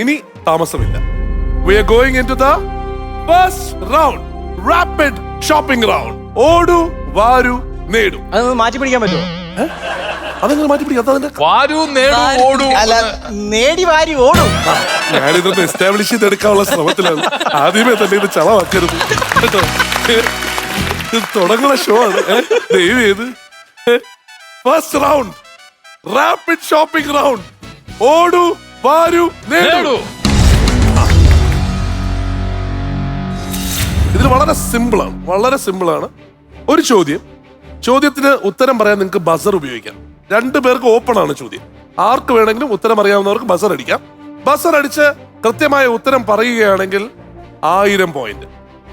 ഇനി താമസമില്ല. We are going into the first round. Rapid shopping round. ഓടു വാരു നേടു. അത് മാറ്റി പിടിക്കാൻ പറ്റുമോ? അതെങ്ങനെ മാറ്റി പിടിക്കാം? വാരു നേടു ഓടു. അല്ല, നേടി വാരി ഓടും. ഞാനിതൊന്ന് എസ്റ്റാബ്ലിഷ് ചെയ്തെടുക്കാനുള്ള ശ്രമത്തിലാണ്. ആദ്യമേ തന്നെ ഇത് ചളവാക്കരുത് കേട്ടോ. ഇത് തുടങ്ങുന്ന ഷോ ആണ്. ദയവ് ചെയ്ത് first round rapid shopping round. ഓടു വാരു നേടു. ഇതിൽ വളരെ സിമ്പിളാണ്. ഒരു ചോദ്യത്തിന് ഉത്തരം പറയാൻ നിങ്ങൾക്ക് ബസർ ഉപയോഗിക്കാം. 2 പേർക്ക് ഓപ്പൺ ആണ് ചോദ്യം. ആർക്ക് വേണമെങ്കിലും ഉത്തരം അറിയാവുന്നവർക്ക് ബസർ അടിക്കാം. ബസർ അടിച്ച് കൃത്യമായ ഉത്തരം പറയുകയാണെങ്കിൽ 1000 പോയിന്റ്.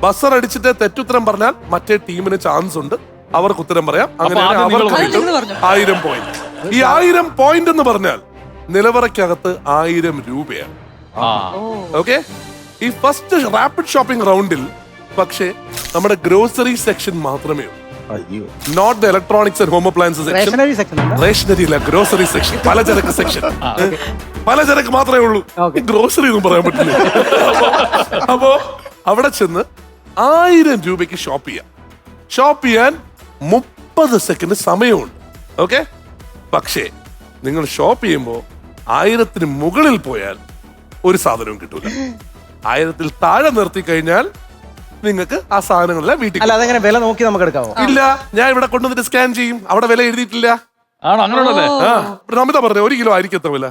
ബസർ അടിച്ചിട്ട് തെറ്റുത്തരം പറഞ്ഞാൽ മറ്റേ ടീമിന് ചാൻസ് ഉണ്ട്, അവർക്ക് ഉത്തരം പറയാം. അങ്ങനെ 1000 പോയിന്റ്. ഈ 1000 പോയിന്റ് എന്ന് പറഞ്ഞാൽ നിലവറയ്ക്കകത്ത് 1000 രൂപയാണ്. ഓക്കെ. ഈ ഫസ്റ്റ് റാപ്പിഡ് ഷോപ്പിംഗ് റൗണ്ടിൽ പക്ഷേ നമ്മുടെ ഗ്രോസറി സെക്ഷൻ മാത്രമേ ഉള്ളൂ. Not the electronics and home appliances section. റേഷനറി അല്ല, ഗ്രോസറി സെക്ഷൻ, പലചരക്ക് സെക്ഷൻ. പലചരക്ക് മാത്രമേ ഉള്ളൂ, ഗ്രോസറി ഒന്നും പറയാൻ പറ്റില്ല. അപ്പോ അവിടെ ചെന്ന് 1000 രൂപയ്ക്ക് ഷോപ്പ് ചെയ്യാൻ 30 സെക്കൻഡ് സമയമുണ്ട്. ഓക്കെ. പക്ഷേ നിങ്ങൾ ഷോപ്പ് ചെയ്യുമ്പോൾ 1000-ന് മുകളിൽ പോയാൽ ഒരു സാധനവും കിട്ടൂല. 1000-ൽ താഴെ നിർത്തി കഴിഞ്ഞാൽ നിങ്ങൾക്ക് ആ സാധനങ്ങളെല്ലാം വീട്ടിൽ. അല്ല, അതെങ്ങനെ വില നോക്കി നമുക്ക് എടുക്കാവോ? ഇല്ല, ഞാൻ ഇവിടെ കൊണ്ടുവന്നിട്ട് സ്കാൻ ചെയ്യും. അവിടെ വില എഴുതിയിട്ടില്ല. അങ്ങനെയുള്ളതേ. നമിത പറഞ്ഞ 1 കിലോ ആയിരിക്കും എത്ര വില?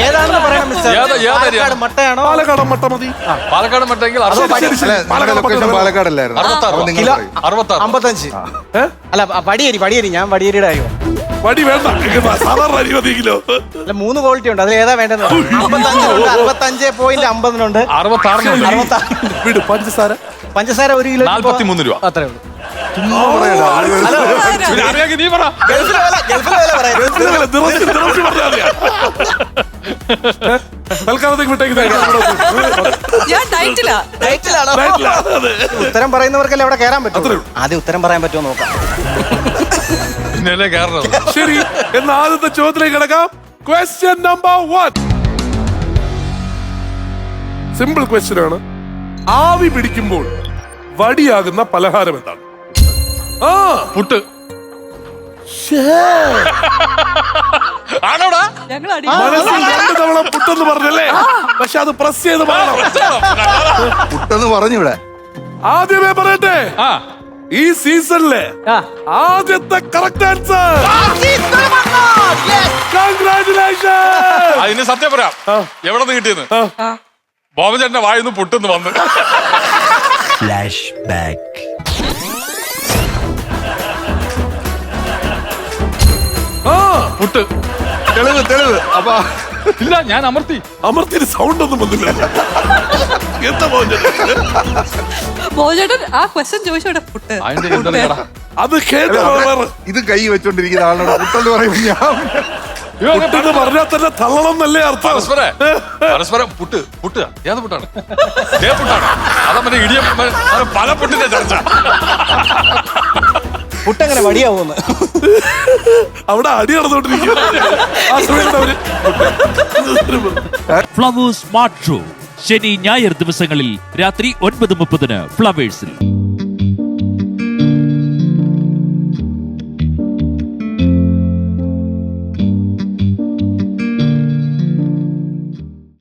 ഏതാണെന്ന് പറയണം മിസ്റ്റർ. പാലക്കാട് മട്ടയാണോ? പാലക്കാട് മട്ട മതി. പാലക്കാട് മട്ടെങ്കിൽ പാലക്കാടല്ലായിരുന്നു. 55. അല്ല, വടിയേരി ഞാൻ വടിയേരിയുടെ കാര്യം. വടി വേണ്ട, സാധാരണ അരി മതി കിലോ. അല്ല, 3 ക്വാളിറ്റി ഉണ്ട്. അതിൽ ഏതാ വേണ്ടത്? 65.50 വീട്. പഞ്ചസാര 1 കിലോ 43 രൂപ. അത്രേ ഉള്ളൂ. നീ പറ. തൽക്കാലത്തേക്ക് വിട്ടേക്ക്. ഉത്തരം പറയുന്നവർക്കല്ലേ അവിടെ കയറാൻ പറ്റും. ആദ്യം ഉത്തരം പറയാൻ പറ്റുമോ നോക്കാം. ശരി, എന്ന ആദ്യത്തെ ചോദ്യത്തിലേക്ക് കിടക്കാം. Question number 1. സിമ്പിൾ ക്വസ്റ്റ്യൻ ആണ്. ആവി പിടിക്കുമ്പോൾ വടിയാകുന്ന പലഹാരം എന്താണ്? പുട്ട്. ആണോടാ? മനസ്സിൽ 2 തവണ പുട്ടെന്ന് പറഞ്ഞല്ലേ? പക്ഷെ അത് പ്രസ് ചെയ്ത് പറയണം. പുട്ടെന്ന് പറഞ്ഞൂടെ? ആദ്യമേ പറയട്ടെ, ഈ സീസണിലെ ആദ്യത്തെ കറക്റ്റ് ആൻസർ. കൺഗ്രാറ്റുലേഷൻ. അതിന് സത്യം പറയാം, എവിടെ നിന്ന് കിട്ടിയെന്ന്. ബോബൻ ചേട്ടന്റെ വായിന്ന് പുട്ടെന്ന് വന്ന്. Flashback. പുട്ട്. തെളിവ്. അപ്പൊ ഇല്ല, ഞാൻ അമർത്തി സൗണ്ട് ഒന്നും വന്നില്ല. എന്താ മോചേട്ടൻ ആ ക്വസ്റ്റ്യൻ ചോദിച്ചോടെ പുട്ട്. അത് കേട്ടോ. ഇത് കൈ വെച്ചോണ്ടിരിക്കുന്ന ആളോട് പുട്ടെന്ന് പറയുമ്പോ ഞാൻ പുട്ടെന്ന് പറഞ്ഞാൽ തന്നെ തള്ളണം എന്നല്ലേ അർത്ഥം? പരസ്പരം പുട്ട് ഏത് പുട്ടാണ്? പുട്ടാണ്. അതാ മറ്റേ ഇടിയപ്പം, പല പുട്ടിന്റെ ചർച്ച. പുട്ടങ്ങനെ വടിയാവുമെന്ന് അവിടെ അടി നടന്നുകൊണ്ടിരിക്കും. ഫ്ലവേഴ്സ് സ്മാർട്ട് ഷോ ശനി ഞായർ ദിവസങ്ങളിൽ രാത്രി 9:30 ഫ്ലവേഴ്സിൽ.